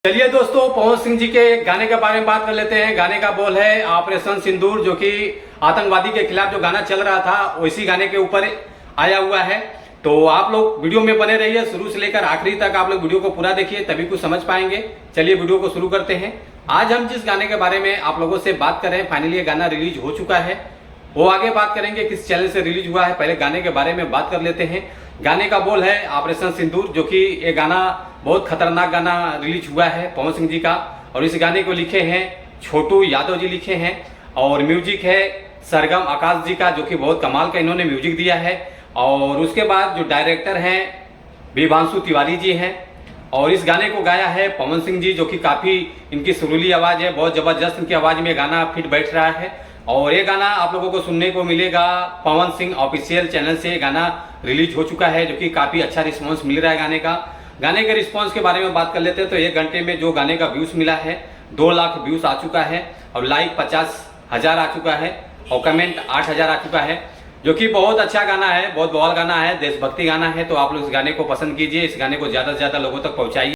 चलिए दोस्तों, पवन सिंह जी के गाने के बारे में बात कर लेते हैं। गाने का बोल है ऑपरेशन सिंदूर, जो कि आतंकवादी के खिलाफ जो गाना चल रहा था उसी गाने के ऊपर आया हुआ है। तो आप लोग वीडियो में बने रहिए, शुरू से लेकर आखिरी तक आप लोग वीडियो को पूरा देखिए, तभी कुछ समझ पाएंगे। चलिए वीडियो को शुरू करते हैं। आज हम जिस गाने के बारे में आप लोगों से बात कर रहे हैं, फाइनली ये गाना रिलीज हो चुका है। वो आगे बात करेंगे किस चैनल से रिलीज हुआ है, पहले गाने के बारे में बात कर लेते हैं। गाने का बोल है ऑपरेशन सिंदूर, जो कि ये गाना बहुत खतरनाक गाना रिलीज हुआ है पवन सिंह जी का। और इस गाने को लिखे हैं छोटू यादव जी लिखे हैं, और म्यूजिक है सरगम आकाश जी का, जो कि बहुत कमाल का इन्होंने म्यूजिक दिया है। और उसके बाद जो डायरेक्टर हैं विभांशु तिवारी जी हैं, और इस गाने को गाया है पवन सिंह जी, जो कि काफी इनकी सुरीली आवाज है, बहुत जबरदस्त इनकी आवाज में गाना फिट बैठ रहा है। और ये गाना आप लोगों को सुनने को मिलेगा पवन सिंह ऑफिशियल चैनल से। गाना रिलीज हो चुका है, जो कि काफी अच्छा रिस्पांस मिल रहा है गाने का। गाने के रिस्पांस के बारे में बात कर लेते हैं तो 1 घंटे में जो गाने का व्यूज मिला है 2 लाख व्यूज आ चुका है, और लाइक 50,000 आ चुका है, और कमेंट 8,000 आ चुका है, जो कि बहुत अच्छा गाना है, बहुत बवाल गाना है, देशभक्ति गाना है। तो आप लोग इस गाने को पसंद कीजिए, इस गाने को ज्यादा से ज्यादा लोगों तक पहुंचाइए।